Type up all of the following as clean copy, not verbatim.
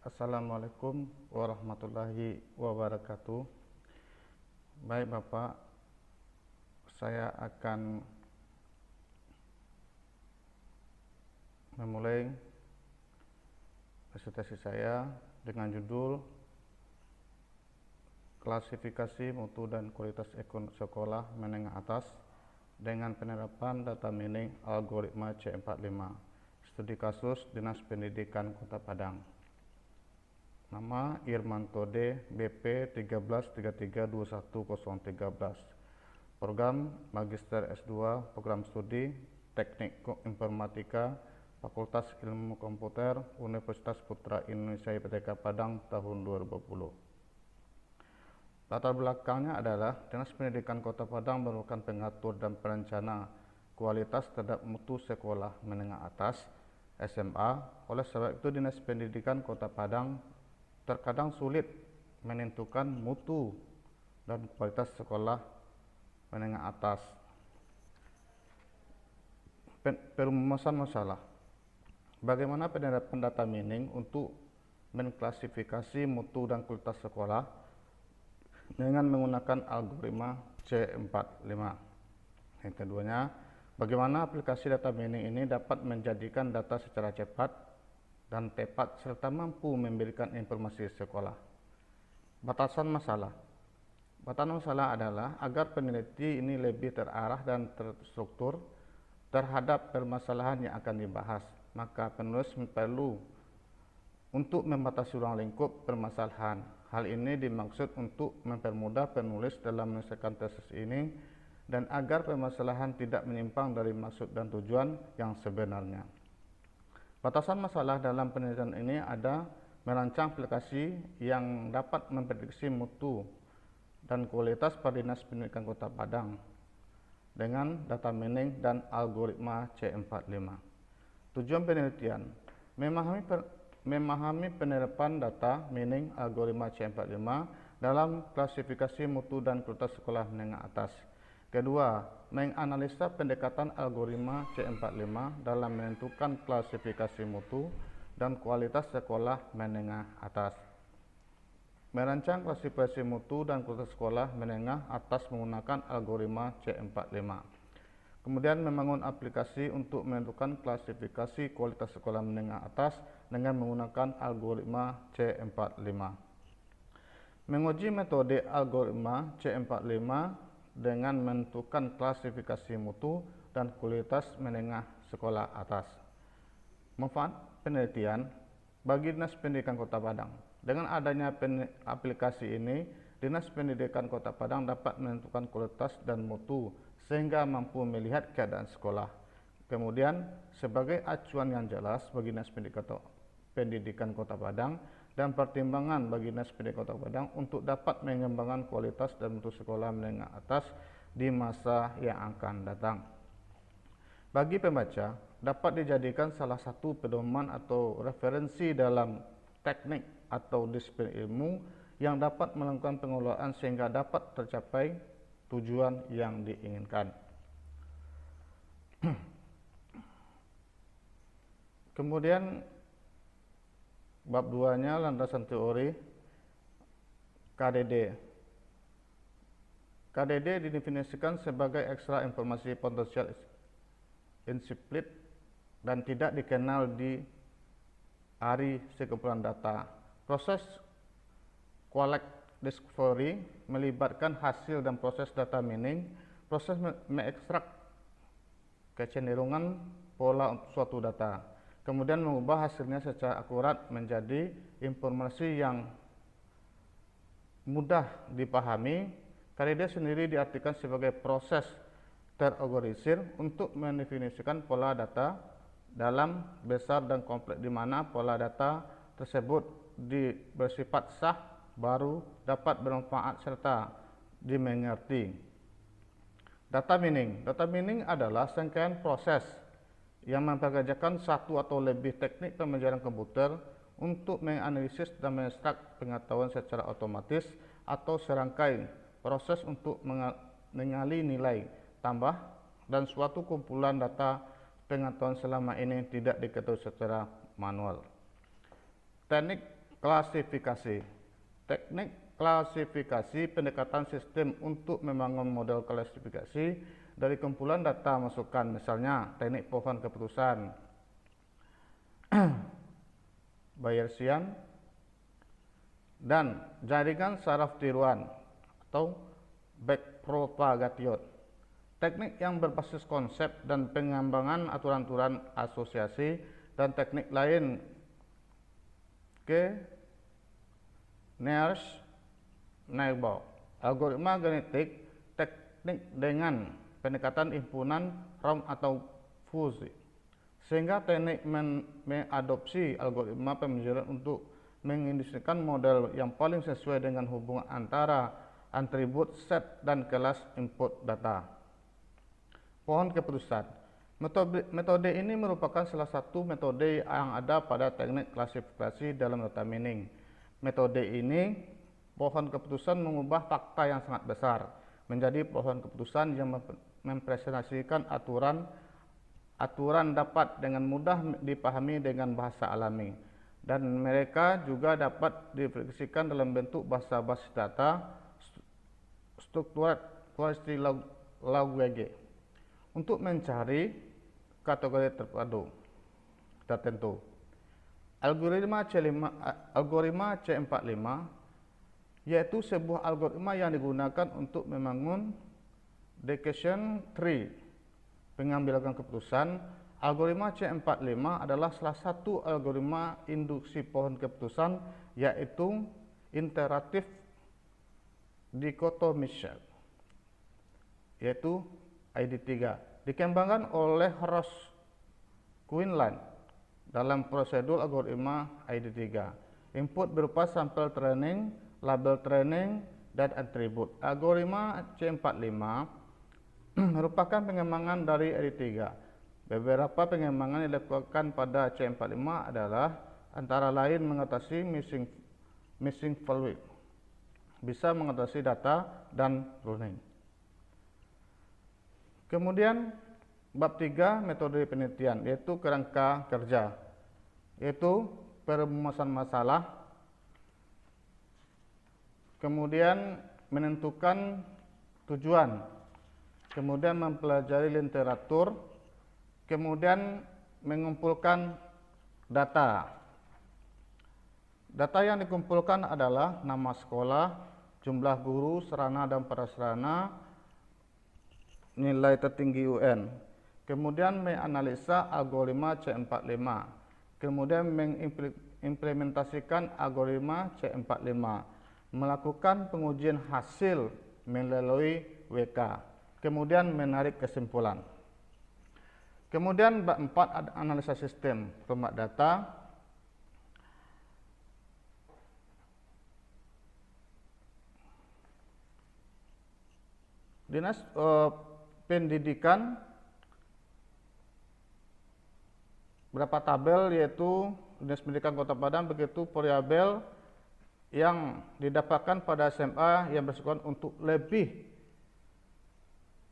Assalamualaikum warahmatullahi wabarakatuh. Baik Bapak, saya akan memulai presentasi saya dengan judul Klasifikasi Mutu dan Kualitas Sekolah Menengah Atas dengan penerapan data mining algoritma C45. Studi kasus Dinas Pendidikan Kota Padang. Nama Irmanto D, BP 1333210013. Program Magister S2, Program Studi Teknik Informatika, Fakultas Ilmu Komputer, Universitas Putra Indonesia IPTK Padang tahun 2020. Latar belakangnya adalah Dinas Pendidikan Kota Padang merupakan pengatur dan perencana kualitas terhadap mutu sekolah menengah atas SMA. Oleh sebab itu Dinas Pendidikan Kota Padang terkadang sulit menentukan mutu dan kualitas sekolah menengah atas. Perumusan masalah. Bagaimana penerapan data mining untuk mengklasifikasi mutu dan kualitas sekolah dengan menggunakan algoritma C45. Yang keduanya, bagaimana aplikasi data mining ini dapat menjadikan data secara cepat dan tepat serta mampu memberikan informasi sekolah. Batasan masalah. Batasan masalah adalah agar peneliti ini lebih terarah dan terstruktur terhadap permasalahan yang akan dibahas, maka penulis perlu untuk membatasi ruang lingkup permasalahan. Hal ini dimaksud untuk mempermudah penulis dalam menyelesaikan tesis ini dan agar permasalahan tidak menyimpang dari maksud dan tujuan yang sebenarnya. Batasan masalah dalam penelitian ini ada merancang aplikasi yang dapat memprediksi mutu dan kualitas pada Dinas Pendidikan Kota Padang dengan data mining dan algoritma C45. Tujuan penelitian memahami penerapan data mining algoritma C45 dalam klasifikasi mutu dan kualitas sekolah menengah atas. Kedua, menganalisa pendekatan algoritma C45 dalam menentukan klasifikasi mutu dan kualitas sekolah menengah atas. Merancang klasifikasi mutu dan kualitas sekolah menengah atas menggunakan algoritma C45. Kemudian membangun aplikasi untuk menentukan klasifikasi kualitas sekolah menengah atas dengan menggunakan algoritma C45. Menguji metode algoritma C45 dengan menentukan klasifikasi mutu dan kualitas menengah sekolah atas. Manfaat penelitian bagi Dinas Pendidikan Kota Padang. Dengan adanya aplikasi ini, Dinas Pendidikan Kota Padang dapat menentukan kualitas dan mutu sehingga mampu melihat keadaan sekolah. Kemudian, sebagai acuan yang jelas bagi Dinas Pendidikan Kota Padang dan pertimbangan bagi Dinas Pendidikan Kota Padang untuk dapat mengembangkan kualitas dan mutu sekolah menengah atas di masa yang akan datang. Bagi pembaca, dapat dijadikan salah satu pedoman atau referensi dalam teknik atau disiplin ilmu yang dapat melakukan pengelolaan sehingga dapat tercapai tujuan yang diinginkan. Kemudian bab 2-nya landasan teori KDD. KDD didefinisikan sebagai ekstra informasi potensial insplit dan tidak dikenal di hari sekumpulan data. Proses collect discovery melibatkan hasil dan proses data mining. Proses mengekstrak kecenderungan pola suatu data, kemudian mengubah hasilnya secara akurat menjadi informasi yang mudah dipahami. KDD sendiri diartikan sebagai proses terorganisir untuk mendefinisikan pola data dalam besar dan kompleks, di mana pola data tersebut bersifat sah, baru, dapat bermanfaat serta dimengerti. Data mining. Data mining adalah serangkaian proses yang mempekerjakan satu atau lebih teknik pembelajaran komputer untuk menganalisis dan mengekstrak pengetahuan secara otomatis atau serangkai proses untuk mengali nilai tambah dan suatu kumpulan data pengetahuan selama ini tidak diketahui secara manual. Teknik klasifikasi. Teknik klasifikasi pendekatan sistem untuk membangun model klasifikasi dari kumpulan data masukan, misalnya teknik pohon keputusan, Bayesian, dan jaringan saraf tiruan atau backpropagation. Teknik yang berbasis konsep dan pengembangan aturan-aturan asosiasi, dan teknik lain ke Nairn-Neubauer. Algoritma genetik, teknik dengan pendekatan himpunan Raum atau fusi, sehingga teknik mengadopsi algoritma pembelajaran untuk mengindustrikan model yang paling sesuai dengan hubungan antara atribut set dan kelas input data. Pohon keputusan. Metode ini merupakan salah satu metode yang ada pada teknik klasifikasi dalam data mining. Metode ini, pohon keputusan, mengubah fakta yang sangat besar menjadi pohon keputusan yang mempresentasikan aturan dapat dengan mudah dipahami dengan bahasa alami, dan mereka juga dapat direfleksikan dalam bentuk bahasa basis data strukturat query language untuk mencari kategori tertentu. Algoritma C45 yaitu sebuah algoritma yang digunakan untuk membangun decision tree, pengambilan keputusan. Algoritma C45 adalah salah satu algoritma induksi pohon keputusan, yaitu iteratif dichotomization, yaitu ID3, dikembangkan oleh Ross Quinlan dalam prosedur algoritma ID3. Input berupa sampel training, label training, dan atribut. Algoritma C45 merupakan pengembangan dari ID3. Beberapa pengembangan yang dilakukan pada C45 adalah antara lain mengatasi missing value, bisa mengatasi data, dan pruning. Kemudian bab 3, metode penelitian, yaitu kerangka kerja, yaitu perumusan masalah, kemudian menentukan tujuan, kemudian mempelajari literatur, kemudian mengumpulkan data. Data yang dikumpulkan adalah nama sekolah, jumlah guru, sarana dan prasarana, nilai tertinggi UN. Kemudian menganalisa algoritma C45. Kemudian mengimplementasikan algoritma C45. Melakukan pengujian hasil melalui WK. Kemudian menarik kesimpulan. Kemudian bab 4 ada analisa sistem, format data. Dinas Pendidikan berapa tabel, yaitu Dinas Pendidikan Kota Padang begitu variabel yang didapatkan pada SMA yang bersangkutan. Untuk lebih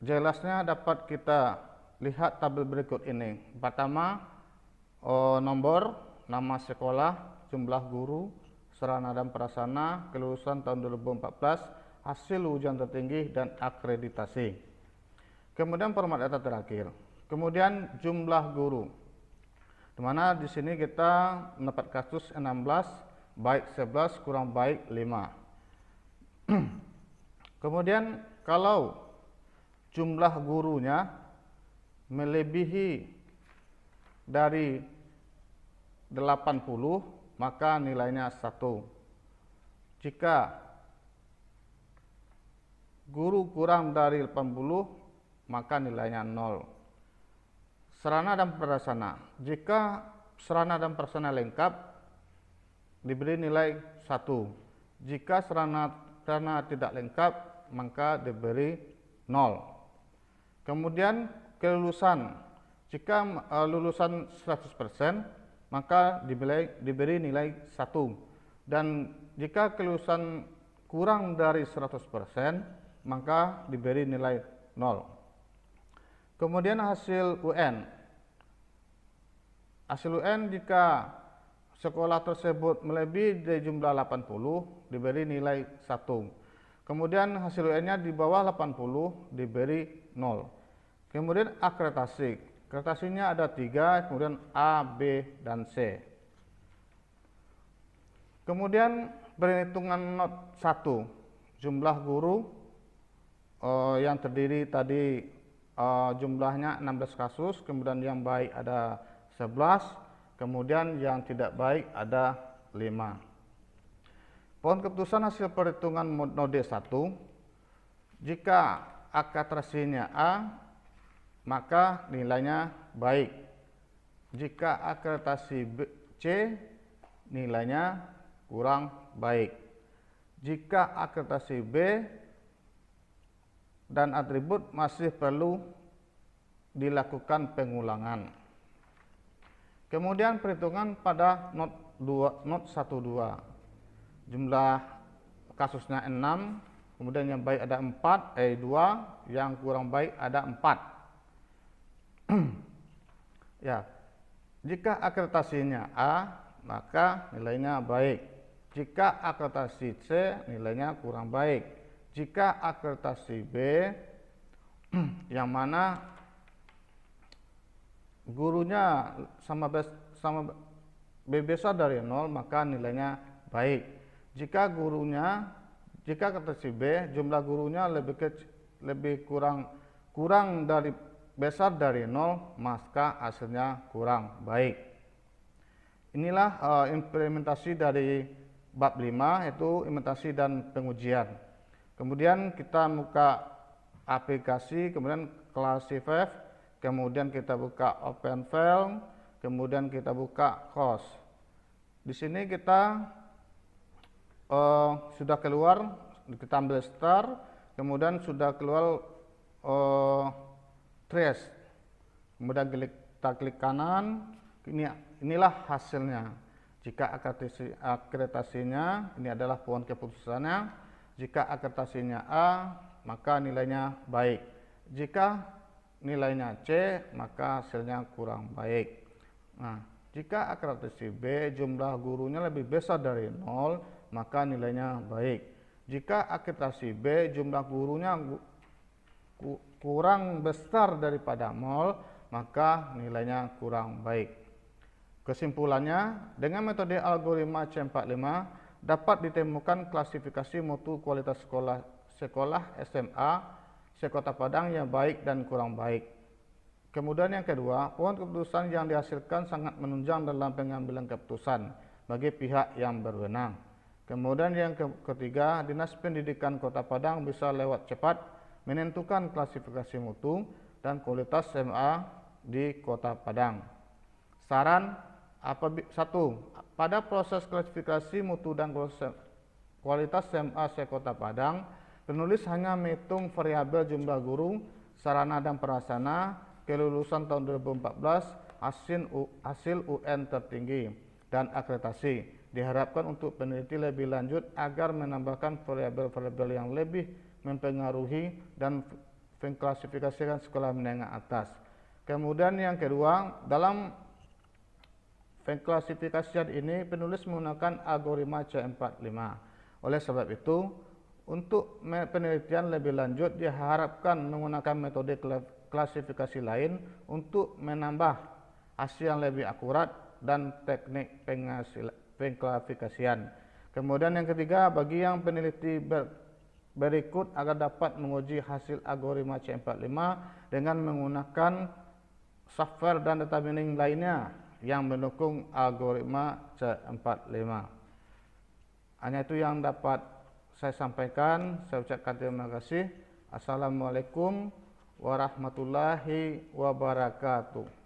jelasnya dapat kita lihat tabel berikut ini. Pertama, nomor, nama sekolah, jumlah guru, sarana dan prasarana, kelulusan tahun 2014, hasil ujian tertinggi, dan akreditasi. Kemudian format data terakhir. Kemudian jumlah guru, di mana di sini kita mendapat kasus 16, baik 11, kurang baik 5. Kemudian kalau jumlah gurunya melebihi dari 80, maka nilainya 1. Jika guru kurang dari 80, maka nilainya 0. Sarana dan prasarana. Jika sarana dan prasarana lengkap, diberi nilai 1. Jika sarana tidak lengkap, maka diberi 0. Kemudian kelulusan. Jika lulusan 100%, maka diberi nilai 1. Dan jika kelulusan kurang dari 100%, maka diberi nilai 0. Kemudian hasil UN. Hasil UN jika sekolah tersebut melebihi dari jumlah 80 diberi nilai 1. Kemudian hasil UN-nya di bawah 80 diberi 0. Kemudian akreditasi. Akreditasinya ada 3, kemudian A, B, dan C. Kemudian perhitungan not 1. Jumlah guru yang terdiri tadi jumlahnya 16 kasus, kemudian yang baik ada 11, kemudian yang tidak baik ada 5. Pohon keputusan hasil perhitungan node 1, jika akreditasinya A, maka nilainya baik. Jika akreditasi C, nilainya kurang baik. Jika akreditasi B dan atribut masih perlu dilakukan pengulangan. Kemudian perhitungan pada not 12. Jumlah kasusnya 6, kemudian yang baik ada 4, 2, yang kurang baik ada 4. Ya, jika akreditasinya A, maka nilainya baik. Jika akreditasi C, nilainya kurang baik. Jika akreditasi B, yang mana gurunya sama B besar dari 0, maka nilainya baik. Jika akreditasi B, jumlah gurunya lebih kurang dari besar dari 0, maka hasilnya kurang baik. Inilah implementasi dari bab 5, yaitu implementasi dan pengujian. Kemudian kita buka aplikasi, kemudian classify, kemudian kita buka open file, kemudian kita buka course. Di sini kita sudah keluar, kita ambil start, kemudian sudah keluar trace, kemudian kita klik kanan, inilah hasilnya. Jika akreditasinya, ini adalah pohon keputusannya. Jika akreditasinya A, maka nilainya baik. Jika nilainya C, maka hasilnya kurang baik. Nah, jika akreditasi B, jumlah gurunya lebih besar dari 0, maka nilainya baik. Jika akreditasi B, jumlah gurunya kurang besar daripada 0, maka nilainya kurang baik. Kesimpulannya, dengan metode algoritma C45 dapat ditemukan klasifikasi mutu kualitas sekolah SMA sekota Padang yang baik dan kurang baik. Kemudian yang kedua, pohon keputusan yang dihasilkan sangat menunjang dalam pengambilan keputusan bagi pihak yang berwenang. Kemudian yang ketiga, Dinas Pendidikan Kota Padang bisa lewat cepat menentukan klasifikasi mutu dan kualitas SMA di Kota Padang. Saran, 1. Pada proses klasifikasi mutu dan kualitas SMA se-Kota Padang, penulis hanya menghitung variabel jumlah guru, sarana dan prasarana, kelulusan tahun 2014, hasil UN tertinggi, dan akreditasi. Diharapkan untuk peneliti lebih lanjut agar menambahkan variabel-variabel yang lebih mempengaruhi dan mengklasifikasikan sekolah menengah atas. Kemudian yang kedua, dalam pengklasifikasian ini penulis menggunakan algoritma C45. Oleh sebab itu, untuk penelitian lebih lanjut diharapkan menggunakan metode klasifikasi lain untuk menambah hasil yang lebih akurat dan teknik pengklasifikasian. Kemudian yang ketiga, bagi yang peneliti berikut agar dapat menguji hasil algoritma C45 dengan menggunakan software dan data mining lainnya yang mendukung algoritma C45. Hanya itu yang dapat saya sampaikan. Saya ucapkan terima kasih. Assalamualaikum warahmatullahi wabarakatuh.